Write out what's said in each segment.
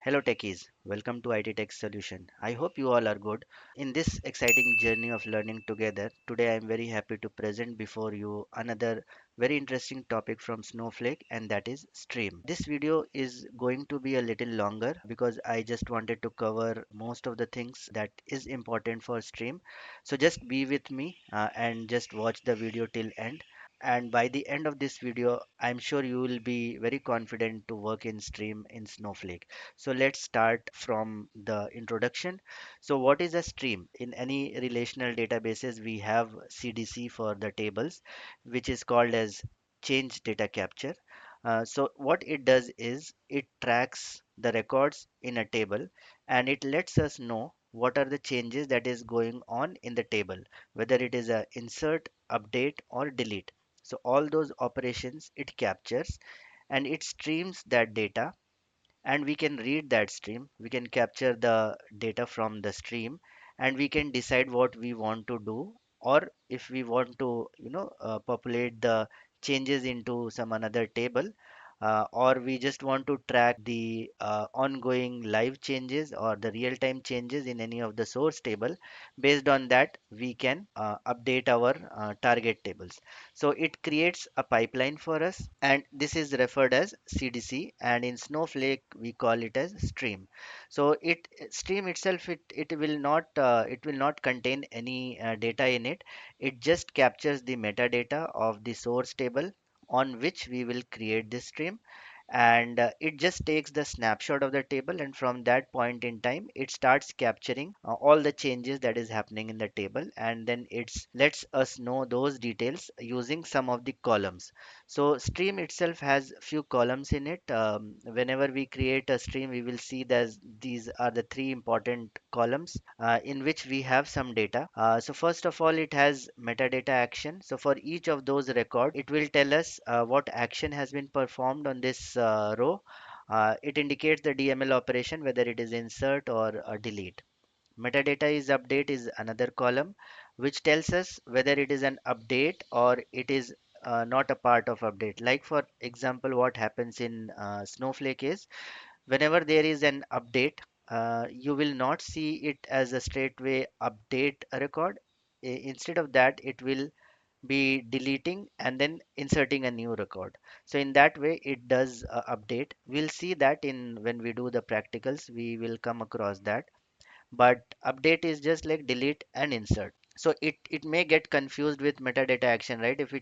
Hello techies, welcome to IT Tech Solution. I hope you all are good. In this exciting journey of learning together, today I am very happy to present before you another very interesting topic from Snowflake, and that is stream. This video is going to be a little longer because I just wanted to cover most of the things that is important for stream. So just be with me and just watch the video till end. And by the end of this video, I'm sure you will be very confident to work in stream in Snowflake. So let's start from the introduction. So what is a stream? In any relational databases, we have CDC for the tables, which is called as change data capture. So what it does is it tracks the records in a table and it lets us know what are the changes that is going on in the table, whether it is a insert, update or delete. So all those operations it captures and it streams that data, and we can read that stream, we can capture the data from the stream, and we can decide what we want to do, or if we want to populate the changes into some another table, or we just want to track the ongoing live changes or the real time changes in any of the source table. Based on that we can update our target tables. So it creates a pipeline for us, and this is referred as CDC, and in Snowflake we call it as stream. So it stream itself, it will not contain any data in it. It just captures the metadata of the source table on which we will create this stream, and it just takes the snapshot of the table, and from that point in time it starts capturing all the changes that is happening in the table, and then it's lets us know those details using some of the columns. So stream itself has few columns in it. Whenever we create a stream, we will see that these are the three important columns in which we have some data. So first of all, it has metadata action. So for each of those record, it will tell us what action has been performed on this row. It indicates the DML operation, whether it is insert or delete. Metadata is update is another column which tells us whether it is an update or it is not a part of update. Like for example, what happens in Snowflake is whenever there is an update, you will not see it as a straightway update record. Instead of that, it will be deleting and then inserting a new record. So in that way it does update. We'll see that in when we do the practicals we will come across that, but update is just like delete and insert. So it may get confused with metadata action, right? If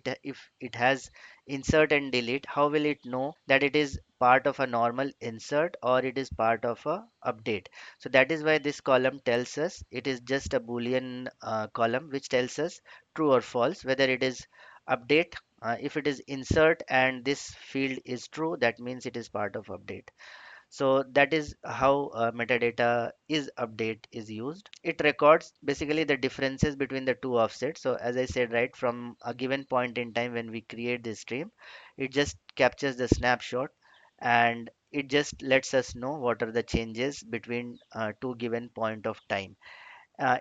it has insert and delete, how will it know that it is part of a normal insert or it is part of a update? So that is why this column tells us, it is just a boolean column which tells us true or false whether it is update. If it is insert and this field is true, that means it is part of update. So that is how metadata is update is used. It records basically the differences between the two offsets. So as I said, right, from a given point in time when we create this stream, it just captures the snapshot and it just lets us know what are the changes between two given point of time.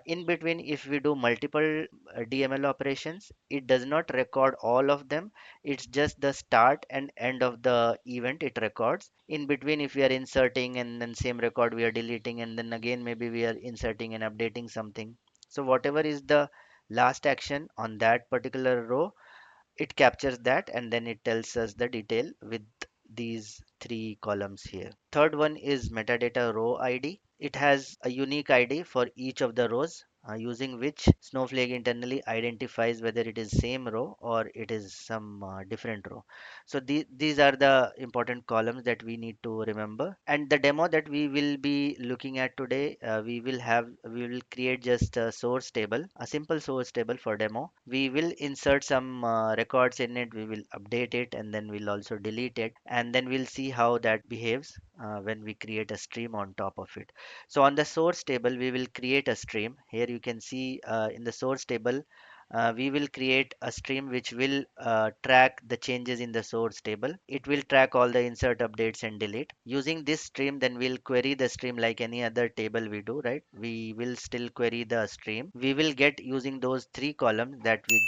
In between, if we do multiple DML operations, it does not record all of them. It's just the start and end of the event it records. In between, if we are inserting and then same record we are deleting, and then again maybe we are inserting and updating something. So whatever is the last action on that particular row, it captures that and then it tells us the detail with these three columns here. Third one is metadata row ID. It has a unique ID for each of the rows, using which Snowflake internally identifies whether it is same row or it is some different row. So these are the important columns that we need to remember. And the demo that we will be looking at today, we will create just a source table, a simple source table for demo. We will insert some records in it, we will update it, and then we'll also delete it, and then we'll see how that behaves when we create a stream on top of it. So on the source table, we will create a stream. Here you can see in the source table, we will create a stream which will track the changes in the source table. It will track all the insert, updates, and delete. Using this stream, then we'll query the stream like any other table we do, right? We will still query the stream. We will get using those three columns that we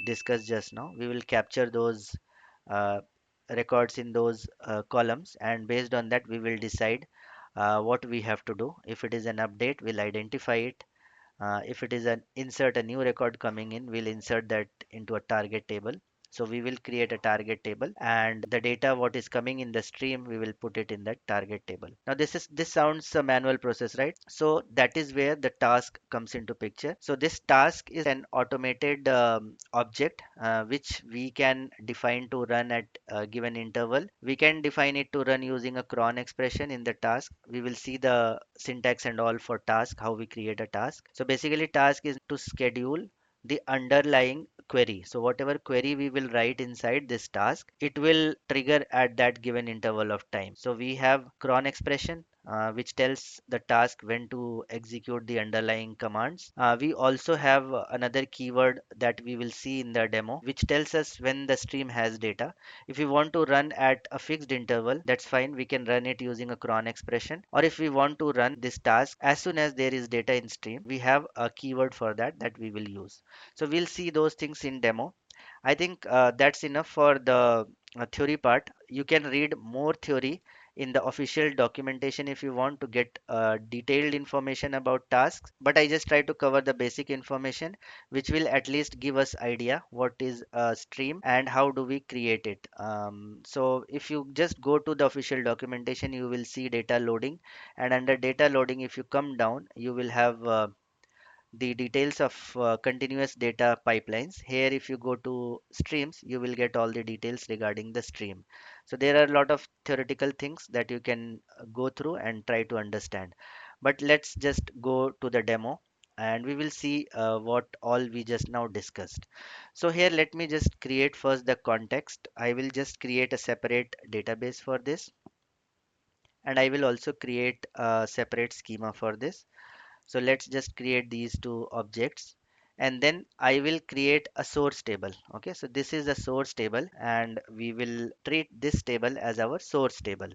discussed just now. We will capture those uh, records in those columns, and based on that, we will decide what we have to do. If it is an update, we'll identify it. If it is an insert a new record coming in, we'll insert that into a target table. So we will create a target table, and the data what is coming in the stream, we will put it in that target table. Now this sounds a manual process, right? So that is where the task comes into picture. So this task is an automated object which we can define to run at a given interval. We can define it to run using a cron expression in the task. We will see the syntax and all for task, how we create a task. So basically task is to schedule the underlying query. So whatever query we will write inside this task, it will trigger at that given interval of time. So we have cron expression which tells the task when to execute the underlying commands. We also have another keyword that we will see in the demo, which tells us when the stream has data. If we want to run at a fixed interval, that's fine. We can run it using a cron expression. Or if we want to run this task as soon as there is data in stream, we have a keyword for that that we will use. So we'll see those things in demo. I think that's enough for the theory part. You can read more theory in the official documentation if you want to get detailed information about tasks. But I just try to cover the basic information, which will at least give us idea what is a stream and how do we create it. So if you just go to the official documentation, you will see data loading, and under data loading, if you come down, you will have the details of continuous data pipelines. Here, if you go to streams, you will get all the details regarding the stream. So there are a lot of theoretical things that you can go through and try to understand. But let's just go to the demo and we will see what all we just now discussed. So here, let me just create first the context. I will just create a separate database for this, and I will also create a separate schema for this. So let's just create these two objects, and then I will create a source table. Okay, so this is a source table and we will treat this table as our source table.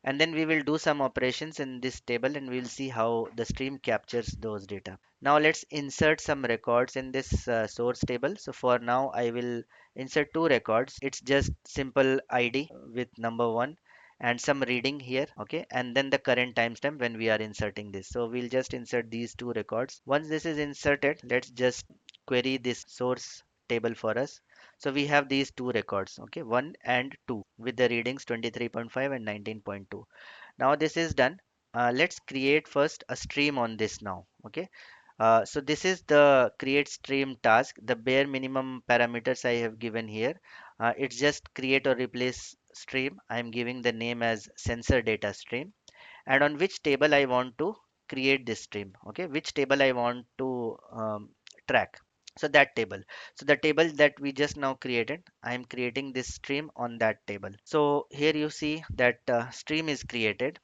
And then we will do some operations in this table and we'll see how the stream captures those data. Now let's insert some records in this source table. So for now, I will insert two records. It's just simple ID with number one and some reading here. Okay, and then the current timestamp when we are inserting this. So we'll just insert these two records. Once this is inserted, let's just query this source table for us. So we have these two records, okay, 1 and 2 with the readings 23.5 and 19.2. Now this is done. Let's create first a stream on this now, okay. So this is the create stream task. The bare minimum parameters I have given here. It's just create or replace stream. I'm giving the name as sensor data stream, and on which table I want to create this stream. Okay, which table I want to track. So that table. So the table that we just now created, I am creating this stream on that table. So here you see that stream is created.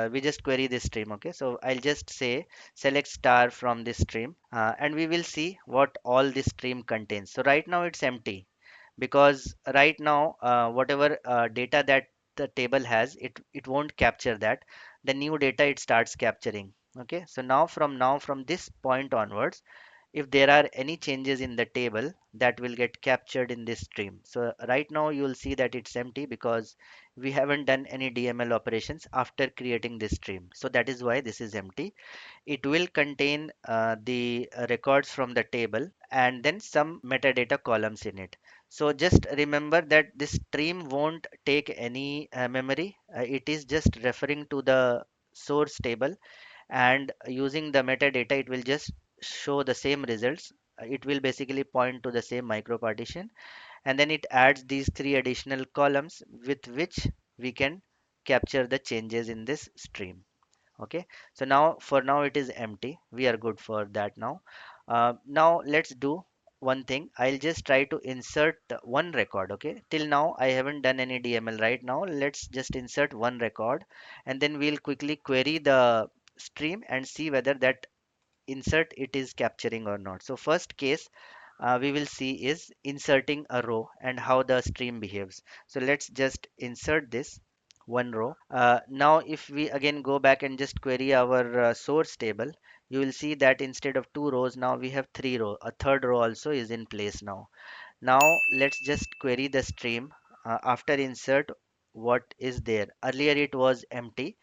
We just query this stream. Okay, so I'll just say select star from this stream, and we will see what all this stream contains. So right now it's empty because right now whatever data that the table has, it won't capture that. The new data it starts capturing. Okay, so now from this point onwards, if there are any changes in the table, that will get captured in this stream. So right now you will see that it's empty because we haven't done any DML operations after creating this stream. So that is why this is empty. It will contain the records from the table and then some metadata columns in it. So just remember that this stream won't take any memory. It is just referring to the source table, and using the metadata it will just show the same results. It will basically point to the same micro partition, and then it adds these three additional columns with which we can capture the changes in this stream. Okay, so now for now it is empty. We are good for that now. Now let's do one thing. I'll just try to insert one record. Okay, till now I haven't done any DML. Right now let's just insert one record, and then we'll quickly query the stream and see whether that insert it is capturing or not. So first case we will see is inserting a row and how the stream behaves. So let's just insert this one row. Now if we again go back and just query our source table, you will see that instead of two rows, now we have three row. A third row also is in place now. Now let's just query the stream after insert what is there. Earlier it was empty.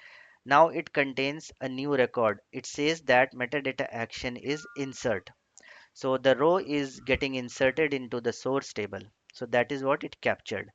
Now it contains a new record. It says that metadata action is insert. So the row is getting inserted into the source table. So that is what it captured,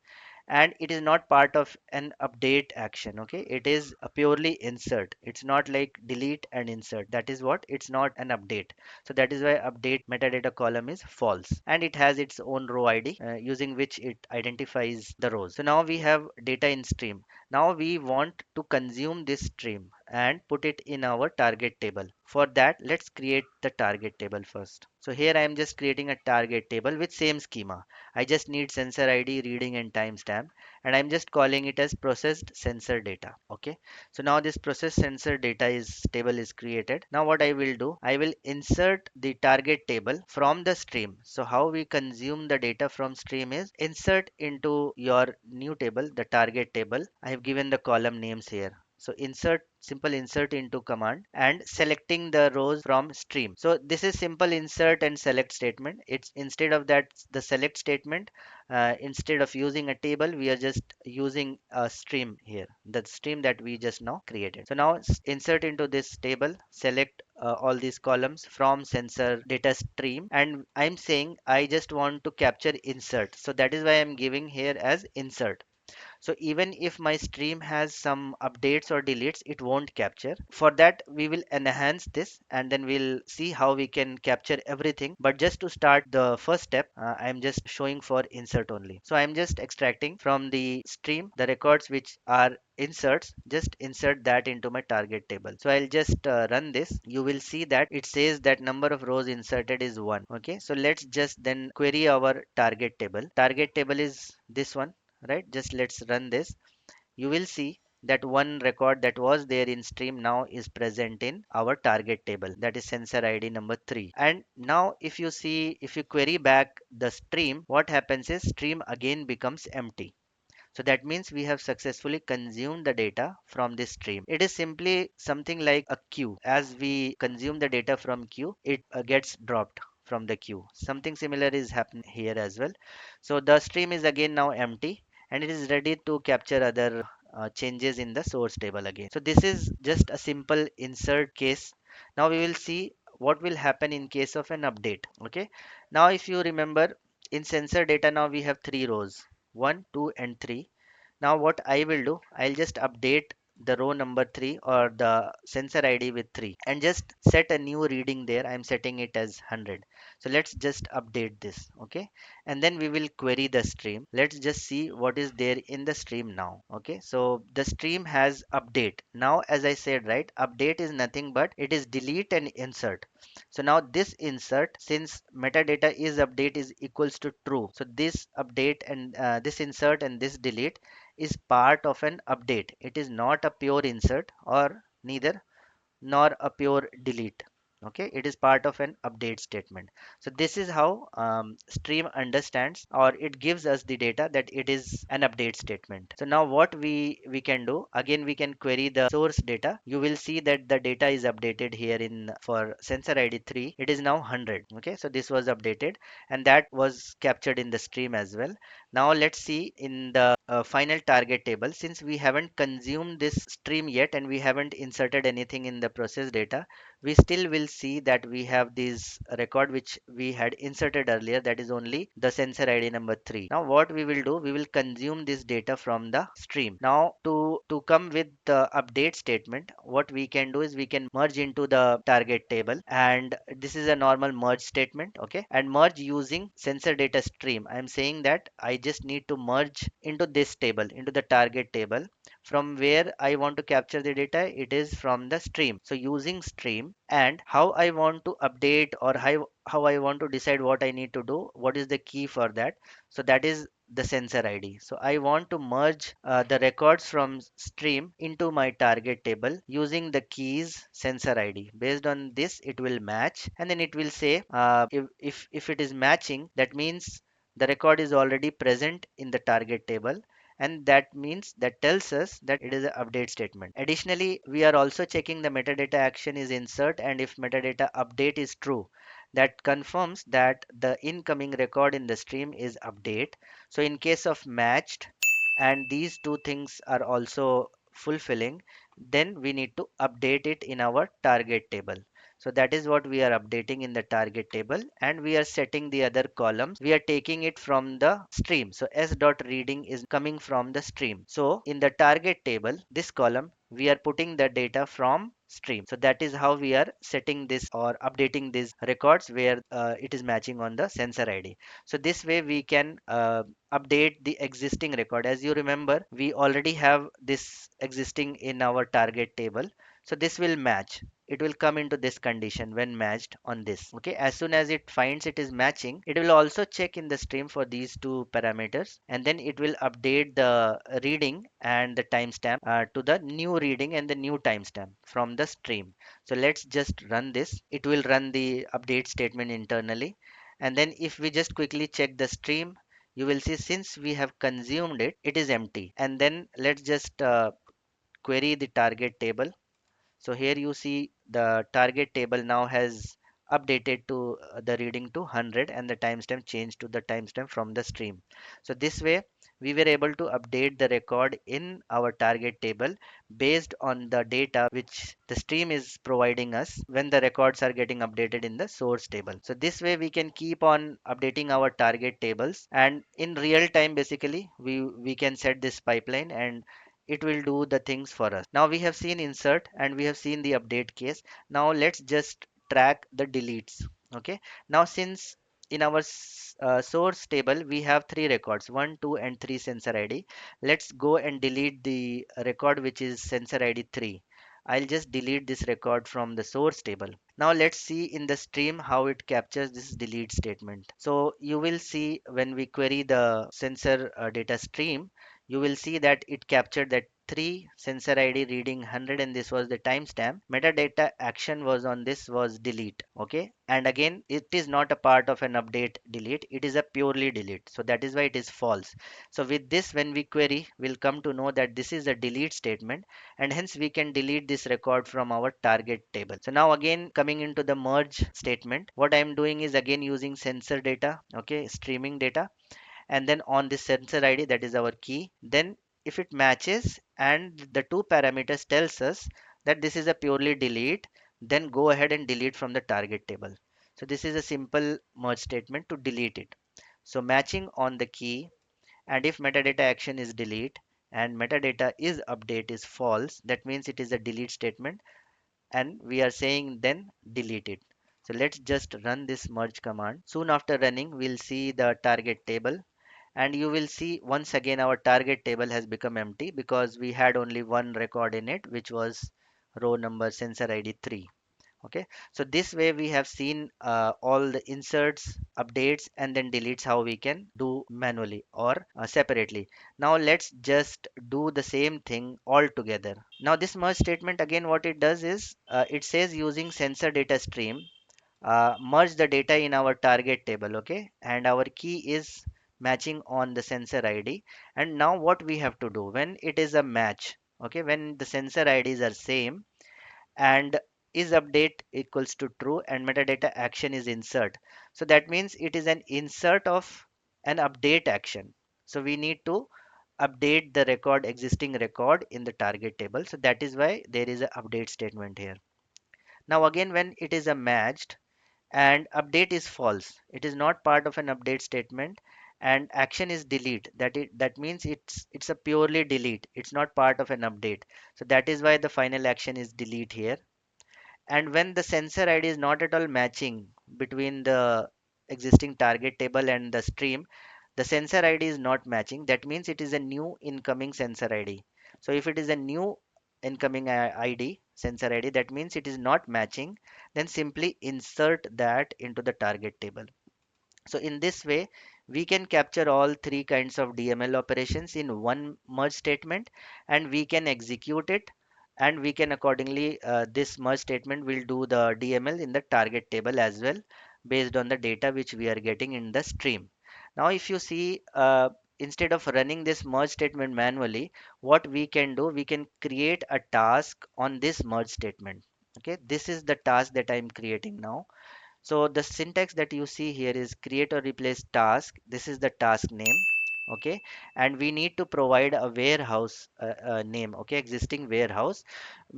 and it is not part of an update action. Okay, it is a purely insert. It's not like delete and insert. That is what, it's not an update. So that is why update metadata column is false, and it has its own row id using which it identifies the rows. So now we have data in stream. Now we want to consume this stream and put it in our target table. For that, let's create the target table first. So here I am just creating a target table with same schema. I just need sensor ID, reading and timestamp, and I'm just calling it as processed sensor data. Okay. So now this processed sensor data is table is created. Now what I will do, I will insert the target table from the stream. So how we consume the data from stream is insert into your new table, the target table. I have given the column names here. So insert, simple insert into command and selecting the rows from stream. So this is simple insert and select statement. It's instead of that, the select statement, instead of using a table, we are just using a stream here, the stream that we just now created. So now insert into this table, select all these columns from sensor data stream, and I'm saying I just want to capture insert. So that is why I'm giving here as insert. So even if my stream has some updates or deletes, it won't capture. For that, we will enhance this and then we'll see how we can capture everything. But just to start the first step, I'm just showing for insert only. So I'm just extracting from the stream the records which are inserts, just insert that into my target table. So I'll just run this. You will see that it says that number of rows inserted is 1. Okay, so let's just then query our target table. Target table is this one, right? Just let's run this. You will see that one record that was there in stream now is present in our target table, that is sensor id number 3. And now if you see, if you query back the stream, what happens is stream again becomes empty. So that means we have successfully consumed the data from this stream. It is simply something like a queue. As we consume the data from queue, it gets dropped from the queue. Something similar is happening here as well. So the stream is again now empty and it is ready to capture other changes in the source table again. So this is just a simple insert case. Now we will see what will happen in case of an update. Okay. Now if you remember, in sensor data now we have three rows, 1, 2 and 3. Now what I will do, I'll just update the row number 3 or the sensor ID with 3 and just set a new reading there. I'm setting it as 100. So let's just update this. Okay. And then we will query the stream. Let's just see what is there in the stream now. Okay. So the stream has update. Now, as I said, right, update is nothing but it is delete and insert. So now this insert, since metadata is update is equals to true. So this update and this insert and this delete is part of an update. It is not a pure insert or neither nor a pure delete. Okay, it is part of an update statement. So this is how stream understands, or it gives us the data that it is an update statement. So now what we can do, again we can query the source data. You will see that the data is updated here in for sensor id 3, it is now 100. Okay, so this was updated and that was captured in the stream as well. Now let's see in the final target table. Since we haven't consumed this stream yet and we haven't inserted anything in the process data, we still will see that we have this record which we had inserted earlier, that is only the sensor id number 3. Now what we will do, we will consume this data from the stream. Now to come with the update statement, what we can do is we can merge into the target table, and this is a normal merge statement. Okay, and merge using sensor data stream. I am saying that I just need to merge into this table, into the target table. From where I want to capture the data, it is from the stream. So using stream, and how I want to update, or how I want to decide what I need to do, what is the key for that. So that is the sensor ID. So I want to merge the records from stream into my target table using the keys sensor ID. Based on this, it will match, and then it will say if it is matching, that means the record is already present in the target table, and that means that tells us that it is an update statement. Additionally, we are also checking the metadata action is insert, and if metadata update is true, that confirms that the incoming record in the stream is update. So in case of matched and these two things are also fulfilling, then we need to update it in our target table. So that is what we are updating in the target table, and we are setting the other columns. We are taking it from the stream. So s dot reading is coming from the stream. So in the target table, this column, we are putting the data from stream. So that is how we are setting this or updating these records where it is matching on the sensor ID. So this way we can update the existing record. As you remember, we already have this existing in our target table. So this will match. It will come into this condition when matched on this. Okay, as soon as it finds it is matching, it will also check in the stream for these two parameters, and then it will update the reading and the timestamp to the new reading and the new timestamp from the stream. So let's just run this. It will run the update statement internally, and then if we just quickly check the stream, you will see since we have consumed it, it is empty. And then let's just query the target table. So here you see the target table now has updated to the reading to 100 and the timestamp changed to the timestamp from the stream. So this way we were able to update the record in our target table based on the data which the stream is providing us when the records are getting updated in the source table. So this way we can keep on updating our target tables, and in real time basically we can set this pipeline and it will do the things for us. Now we have seen insert and we have seen the update case. Now let's just track the deletes. Okay. Now since in our source table we have three records, 1, 2, and 3 sensor ID. Let's go and delete the record which is sensor ID 3. I'll just delete this record from the source table. Now let's see in the stream how it captures this delete statement. So you will see when we query the sensor data stream, you will see that it captured that 3 sensor ID reading 100, and this was the timestamp. Metadata action was on this was delete. Okay. And again, it is not a part of an update delete. It is a purely delete. So that is why it is false. So with this, when we query, we'll come to know that this is a delete statement, and hence we can delete this record from our target table. So now again, coming into the merge statement, what I am doing is again using sensor data, okay, streaming data, and then on this sensor ID, that is our key. Then if it matches and the two parameters tells us that this is a purely delete, then go ahead and delete from the target table. So this is a simple merge statement to delete it. So matching on the key, and if metadata action is delete and metadata is update is false, that means it is a delete statement, and we are saying then delete it. So let's just run this merge command. Soon after running, we'll see the target table, and you will see once again our target table has become empty because we had only one record in it, which was row number sensor ID 3. Okay, so this way we have seen all the inserts, updates, and then deletes how we can do manually or separately. Now let's just do the same thing all together. Now this merge statement, again what it does is it says using sensor data stream, merge the data in our target table. Okay, and our key is matching on the sensor ID. And now what we have to do when it is a match, okay, when the sensor IDs are same and is update equals to true and metadata action is insert, so that means it is an insert of an update action. So we need to update the record, existing record in the target table. So that is why there is a update statement here. Now again, when it is a matched and update is false, it is not part of an update statement, and action is delete, that means it's a purely delete, it's not part of an update. So that is why the final action is delete here. And when the sensor ID is not at all matching between the existing target table and the stream, the sensor ID is not matching, that means it is a new incoming sensor ID. So if it is a new incoming ID, sensor ID, that means it is not matching, then simply insert that into the target table. So in this way, we can capture all three kinds of DML operations in one merge statement, and we can execute it, and we can accordingly, this merge statement will do the DML in the target table as well based on the data which we are getting in the stream. Now if you see, instead of running this merge statement manually, what we can do, we can create a task on this merge statement. Okay, this is the task that I am creating now. So the syntax that you see here is create or replace task. This is the task name. Okay, and we need to provide a warehouse name, okay, existing warehouse,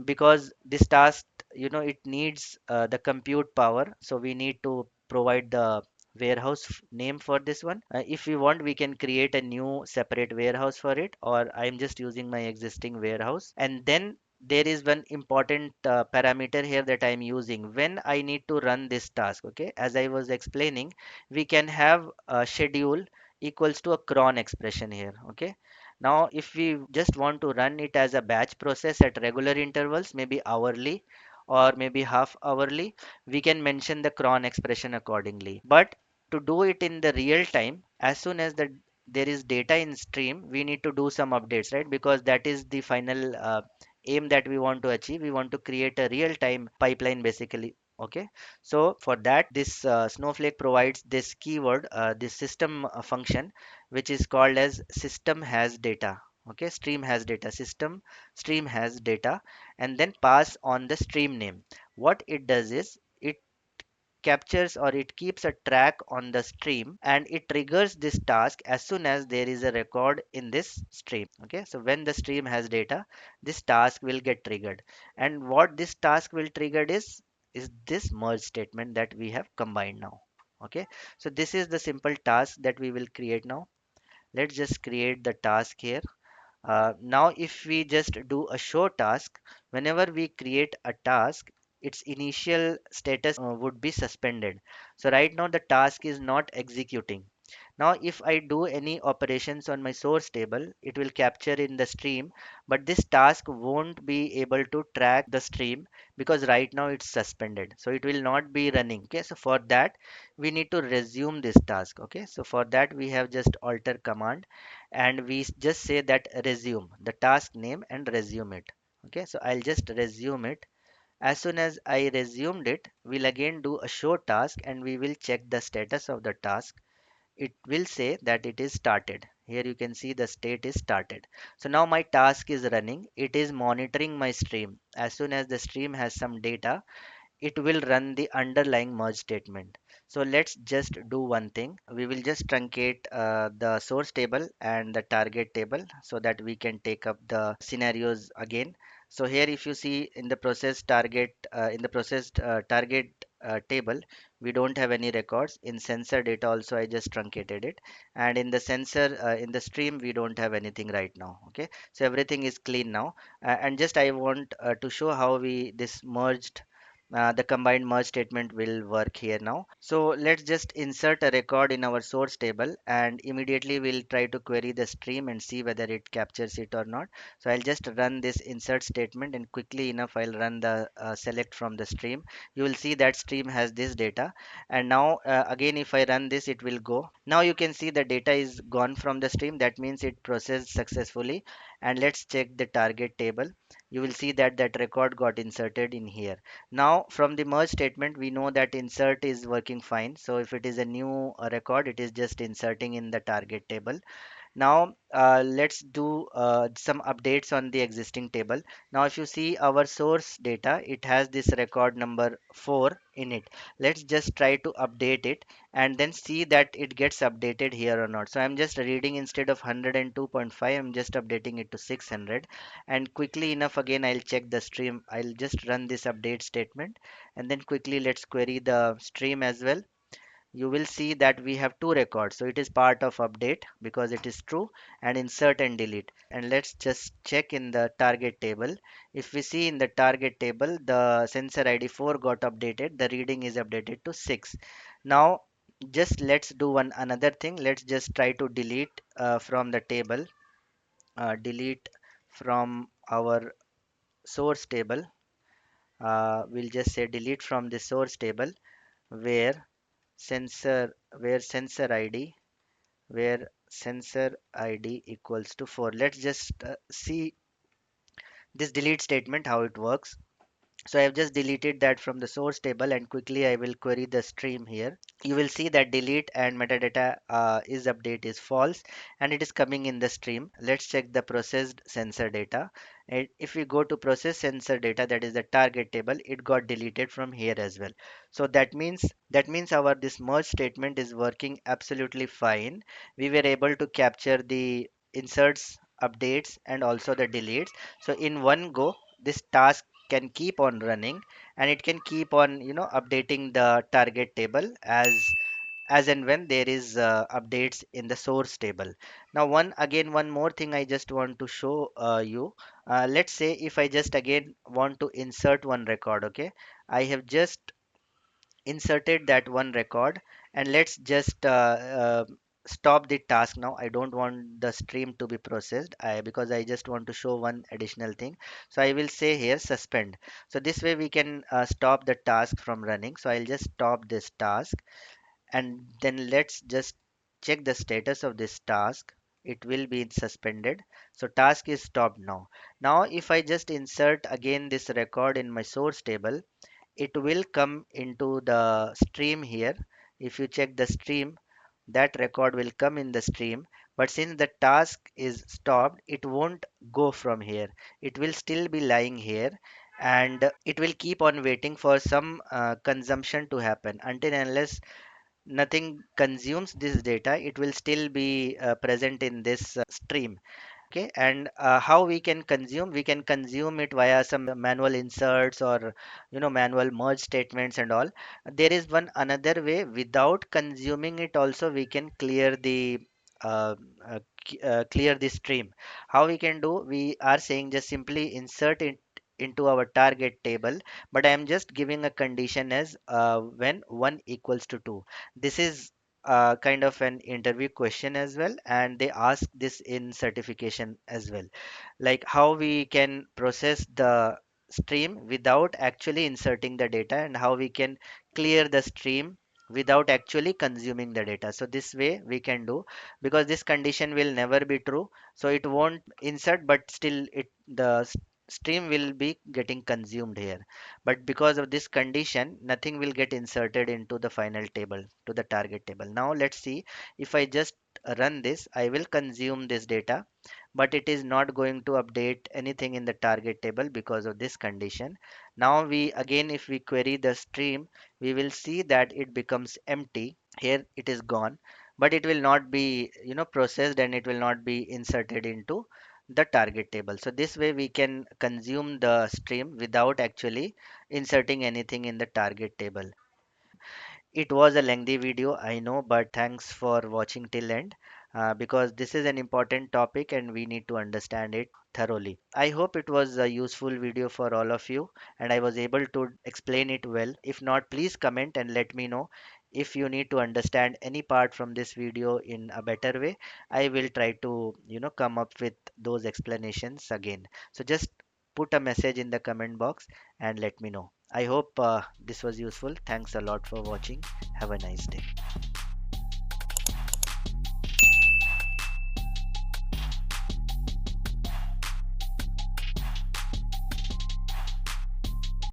because this task, it needs the compute power, so we need to provide the warehouse name for this one. If we want, we can create a new separate warehouse for it, or I'm just using my existing warehouse. And then there is one important parameter here that I'm using when I need to run this task. Okay, as I was explaining, we can have a schedule equals to a cron expression here. Okay, now if we just want to run it as a batch process at regular intervals, maybe hourly or maybe half hourly, we can mention the cron expression accordingly. But to do it in the real time, as soon as there is data in stream, we need to do some updates, right? Because that is the final aim that we want to achieve. We want to create a real time pipeline basically. Okay, so for that, this Snowflake provides this keyword, this system function, which is called as system has data. Okay, stream has data, system stream has data, and then pass on the stream name. What it does is it captures or it keeps a track on the stream, and it triggers this task as soon as there is a record in this stream. Okay, so when the stream has data, this task will get triggered. And what this task will trigger is this merge statement that we have combined now. Okay, so this is the simple task that we will create now. Let's just create the task here. Now, if we just do a show task, whenever we create a task, its initial status would be suspended. So right now the task is not executing. Now, if I do any operations on my source table, it will capture in the stream, but this task won't be able to track the stream because right now it's suspended. So it will not be running. Okay, so for that, we need to resume this task. Okay, so for that, we have just alter command, and we just say that resume the task name and resume it. Okay, so I'll just resume it. As soon as I resumed it, we'll again do a show task and we will check the status of the task. It will say that it is started. Here you can see the state is started. So now my task is running. It is monitoring my stream. As soon as the stream has some data, it will run the underlying merge statement. So let's just do one thing. We will just truncate the source table and the target table so that we can take up the scenarios again. So here if you see in the process target in the processed target table, we don't have any records. In sensor data also I just truncated it, and in the sensor in the stream we don't have anything right now. Okay, so everything is clean now. And just I want to show how we this merged the combined merge statement will work here now. So let's just insert a record in our source table, and immediately we'll try to query the stream and see whether it captures it or not. So I'll just run this insert statement, and quickly enough I'll run the select from the stream. You will see that stream has this data, and now again if I run this, it will go. Now you can see the data is gone from the stream. That means it processed successfully. And let's check the target table. You will see that that record got inserted in here. Now from the merge statement, we know that insert is working fine. So if it is a new record, it is just inserting in the target table. Now let's do some updates on the existing table. Now if you see our source data, it has this record number 4 in it. Let's just try to update it and then see that it gets updated here or not. So I'm just reading, instead of 102.5, I'm just updating it to 600. And quickly enough, again I'll check the stream. I'll just run this update statement, and then quickly let's query the stream as well. You will see that we have two records, so it is part of update because it is true, and insert and delete. And let's just check in the target table. If we see in the target table, the sensor id 4 got updated, the reading is updated to 6. Now just let's do one another thing. Let's just try to delete from the table, delete from our source table. We'll just say delete from the source table where sensor id, where sensor id equals to 4. Let's just see this delete statement how it works. So I have just deleted that from the source table, and quickly I will query the stream here. You will see that delete and metadata is update is false, and it is coming in the stream. Let's check the processed sensor data. And if we go to process sensor data, that is the target table, it got deleted from here as well. So that means our this merge statement is working absolutely fine. We were able to capture the inserts, updates, and also the deletes. So in one go, this task can keep on running, and it can keep on updating the target table as and when there is updates in the source table. Now one more thing I just want to show you. Let's say if I just again want to insert one record. Okay, I have just inserted that one record, and let's just stop the task. Now I don't want the stream to be processed, because I just want to show one additional thing. So I will say here suspend. So this way we can stop the task from running. So I'll just stop this task, and then let's just check the status of this task. It will be suspended. So task is stopped now. Now if I just insert again this record in my source table, it will come into the stream here. If you check the stream, that record will come in the stream. But since the task is stopped, it won't go from here. It will still be lying here, and it will keep on waiting for some consumption to happen. Until and unless nothing consumes this data, it will still be present in this stream. Okay, and how we can consume it via some manual inserts, or manual merge statements and all. There is one another way. Without consuming it also, we can clear the uh, clear the stream. How we can do? We are saying just simply insert it into our target table, but I am just giving a condition as when 1 equals to 2. This is kind of an interview question as well, and they ask this in certification as well, like how we can process the stream without actually inserting the data, and how we can clear the stream without actually consuming the data. So this way we can do, because this condition will never be true. So it won't insert, but still stream will be getting consumed here. But because of this condition, nothing will get inserted into the final table, to the target table. Now let's see. If I just run this, I will consume this data, but it is not going to update anything in the target table because of this condition. Now we again, if we query the stream, we will see that it becomes empty. Here it is gone, but it will not be processed, and it will not be inserted into the target table. So this way we can consume the stream without actually inserting anything in the target table. It was a lengthy video, I know, but thanks for watching till end, because this is an important topic and we need to understand it thoroughly. I hope it was a useful video for all of you and I was able to explain it well. If not, please comment and let me know. If you need to understand any part from this video in a better way, I will try to come up with those explanations again. So just put a message in the comment box and let me know. I hope this was useful. Thanks a lot for watching. Have a nice day.